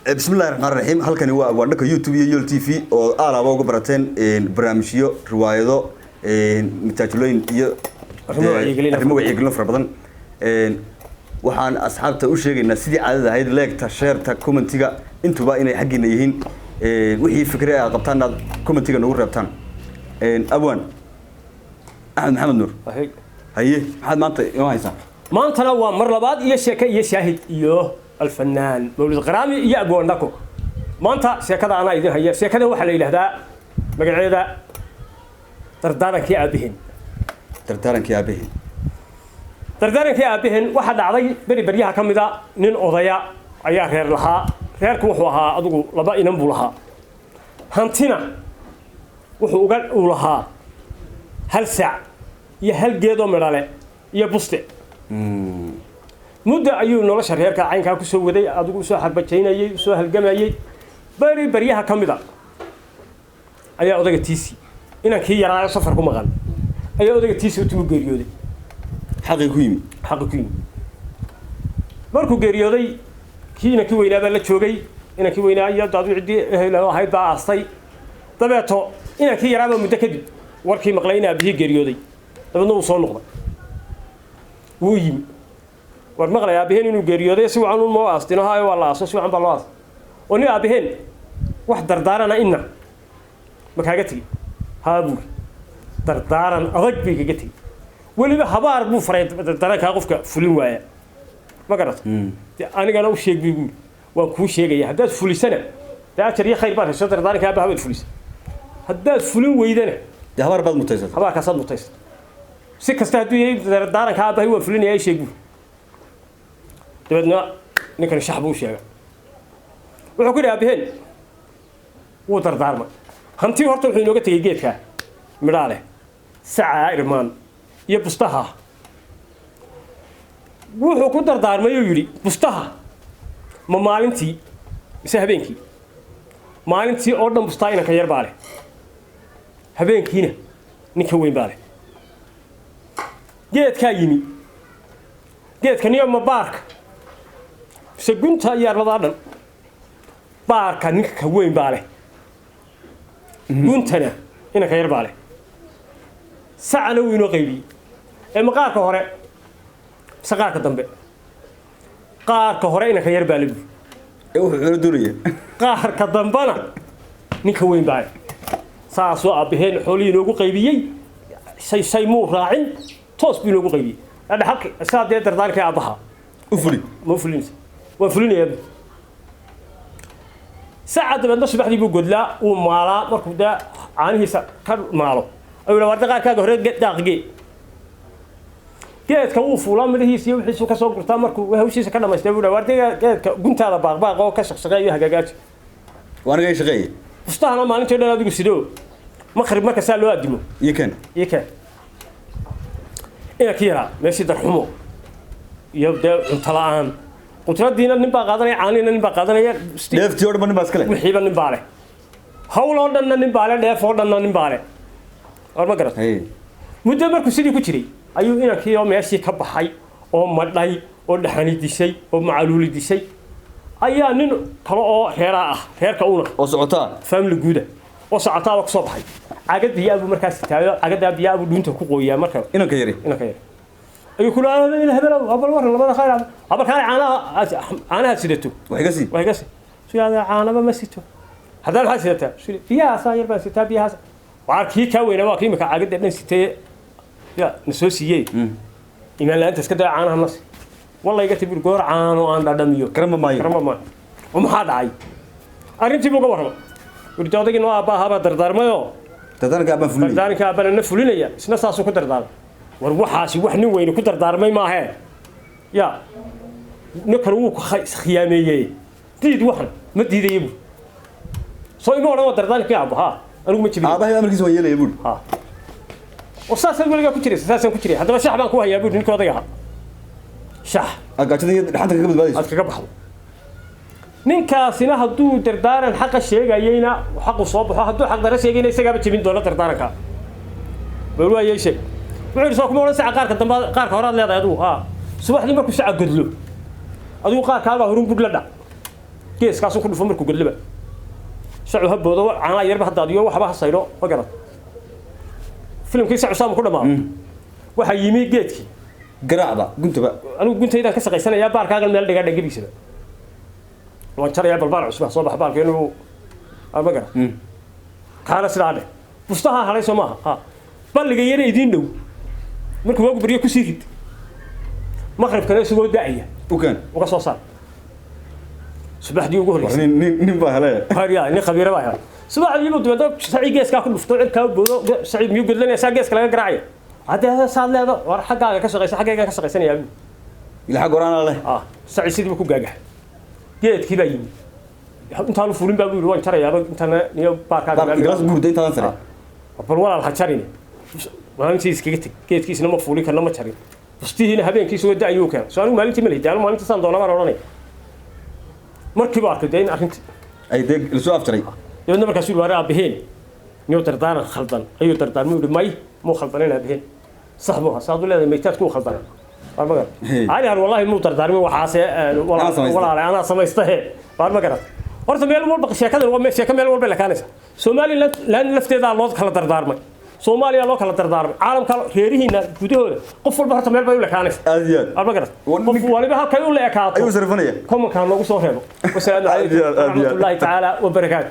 بسم الله الرحمن الرحيم halkani waa wadhanka YouTube iyo Yol TV oo aalaaba uga barateen barnaamijyo riwaayado mitaajulooyin iyo arrimo wacyigelin fara badan waxaan asxaabta u sheegaynaa sidii caadada ahayd leegta sheerta commentiga intuba inay xaqiina yihiin wixii fikri ah qabtaan commentiga nagu reebtaan abwan Ahmed Maxamed Nuur haye maxaad maanta inoo haysaa maantana waa mar labaad iyo sheeko iyo shaahid iyo الفنان مولود قرامي يا أبو نكو ما أنت سيكذا أنا إذا هي سيكذا وحلا إلى هذا مقعدة تردارك يا أبيهن تردارك يا أبيهن واحد عضي بريها كم ذا نين أضياء أيا غير لها غير كوحها أدو لبا ينبو لها هانتنا وحوقات ولها هل ساعة يا هل جيدو مرالة يا بوستي مدة أيو نلاش هرير كعين كاكو سوى ذي أدوكو سوى حربتين أي سوى هالجماعي بريها كم ذا أي أودك تيسي إنك هي رايح سفر كم غال أي أودك تيسي وتبو جريودي حقيقي مركو جريودي كي إنك وين هذا اللي تشوجي إنك وين أي دادو عدي هلا هاي بقى أصلي طبعته إنك هي رايح متأكد وركي مقلينا به جريودي طبعا نوصل نقطة ويم warmaqlay aabaheen inuu geeriyooday si wacan uu aastino haayo wala aso si wacan balaas oo ni aabaheen wax dardaarana inna ma kaaga tigi haabu dardaaran adag bay kaga tigi waliba habaar buu faray dardaranka qofka fulin waaya ma garat anigana u sheegay buu waan ku sheegay hadaad fulisana taajir iyo khayr baa hesho dardaranka aabahaba fulis hadaad fulin weydana habaar baad mutaysan habaar ka sad mutaysan si kasta haduu yahay dardaranka aabahay waa fulinaya sheegay dabadna ninkan shacab uu sheegay wuxuu ku dhaabeen uu dardaarma hanti horta wuxuu inooga tagay geedka midhaale saca irmaan iyo bustaha wuxuu ku dardaarmay oo yiri bustaha ma maalintii mise habeenkii maalintii oo dhan bustaha inanka yar baale habeenkiina ninka weyn baale geedka yimi geedkaniyo ma baarka سجنتها يا رضانا بارك نك وين باله جنتنا هنا خير باله سعنا وينو غيبي المقارك هراء سقارك دنبه قارك هراء هنا خير باله دورية قارك دنبنا نك وين باله ساسو أبهن حولي نوجو غيبي شيء مو راعين توس بينوجو غيبي هذا حق الساعة يقدر ذلك يا أبها مو فلين وفلين يا ابني ساعة بدنا صباح دي بقول لا ومالا مركب ده عنه كان ماله أو لو ورد قال كده هرد داقي كده كوف ولا من هي سيو حسوا كسوق مركب وهو شيء سكنا ما يستوي لو ورد كده كنت على باغ أو كشخ شقيه هجاجات وأنا جاي شقيه استهنا ما نتوه لا بيقول سيدو مخرب ما كسر له قدمه يكن إيه كيرا ماشي درحمه يبدأ طلعان قطردينا نبى قادرين عانينا نبى قادرين ديف تيور من باسكله وحيبا نبى عليه هولندنا نبى عليه ديف هولندنا نبى عليه أربعة قرط مدة كسيدي كتير أيوه هنا كي يوم يأشي كبحي أو مدلي أو دحاني دشي أو معلولي دشي أيها نين طلعوا هير كونه وسعتها فهم الجودة وسعتها وقصبحي عقد بيا أبو مركز تاعي عقد بيا أبو دون تكوقيا مركز إنه كيري يقول أنا هذا أبل مرة لما خير أبل خير أنا سيدته وهيقسي شو هذا أنا ما مسيته هذا الحال سيدته شو فيها صاير بس سيدته فيها وعاركي كوي نواقي مك عقد نسيته يا نسوسية إن لا أنت سكت أنا نص والله يقتي بالجور أنا وأنا دميو كرم ما وما هذا عاي أرنتي بقى ورجعتك إنه أبا هذا دردار ما يو دردارك أبا نفولين يا سنسا سوق دردار وروحاسي وحني وين كنت دارمي ما هي يا نكروك خيامية تيد وحن ما تيد يبو صوي ما ولا دردانك يا أبو ها أنا ما تبي أبا هي أمريكي سوية يبو ها وساسا يقول لك كتير ساسا كتير هذا شح بانك وهي يبو نكوا ضيها شح أقعد حتى كم بالي أتكلم بحض ninkaasina hadduu dardaaran xaqa sheegayayna xaqu soo baxo hadduu xaq dara sheegayna isaga jabin doona dardaaranka bal waa yeeshay wuxuu soo kuma oran saca qaarka dambe qaarka horaad leedahay aduu subaxdii markuu saca godlo aduu qaarkaaga horun bug la dhac geeskaas ku dhufo markuu gadlaba sacuu haboodo caana yarba hadaadiyo waxba hasayro ma garad filimkii sacuu saam ku dhamaa waxa yimi geedkii garaacda guntaba anigu guntaydan ka shaqaysanayaa baarkaaga meel dhiga dhagibiisaba waan jaraya balbaar cusub soo bax baarkeenu ama garad kaana sidaade bustaha halay Soomaa ha balliga yar idin dhow markuu ugu bariyo ku sii rid مغرب كان يسوي داعية وكان وقصوا صار صباح دي وجوه رئيس نين بهلا هاريا نين خبيرة بها صباح دي بدو بدو سعيد جيس كاكل مفتوح كاب سعيد ميوجد لنا سعيد جيس كلا قراعية هذا صار له هذا ورا حقا كسر حقا كسر سنة يا ابني يلحق ورانا له سعيد سيدي بكو جاجح جيت كذا يم انت هالو فولين بابي روان ترى يا انت نيو باركا جلاس بوردين تان سري بالولا الحشرين ما انت كيت كيس نما فولي كان نما شرين وستيهنا habeenkii soo daayo keen soo anigu maalintii ma leeyahay maalintii san doona mar oranay markii baa arkay arintii ay deeg la soo aftaray yadna markaas uu waraa biheen niyo dardaaran khaldan ayuu dardaarmay uu dhimay muu khaldanayna biheen saxbuha saadu leedahay meeytaad ku khaldan armaga aan yar wallahi muu dardaarmay waxaase walaalahay ana sameystay armaga horta meel walba sheekada waa sheekada meel walba la kaanaysa Soomaaliland lafteeda loo kala dardaarmay Soomaaliya loo kala dardaarmay caalamka reerihiina gudahooda qof walba horta meel bay u leekaanaysa aadiyad armaga qof waliba halka uu leekaato ayuu sarfanaya kuma kaan lagu soo reebo wasalaam alaykum wa rahmatullahi ta'ala wa barakaatuh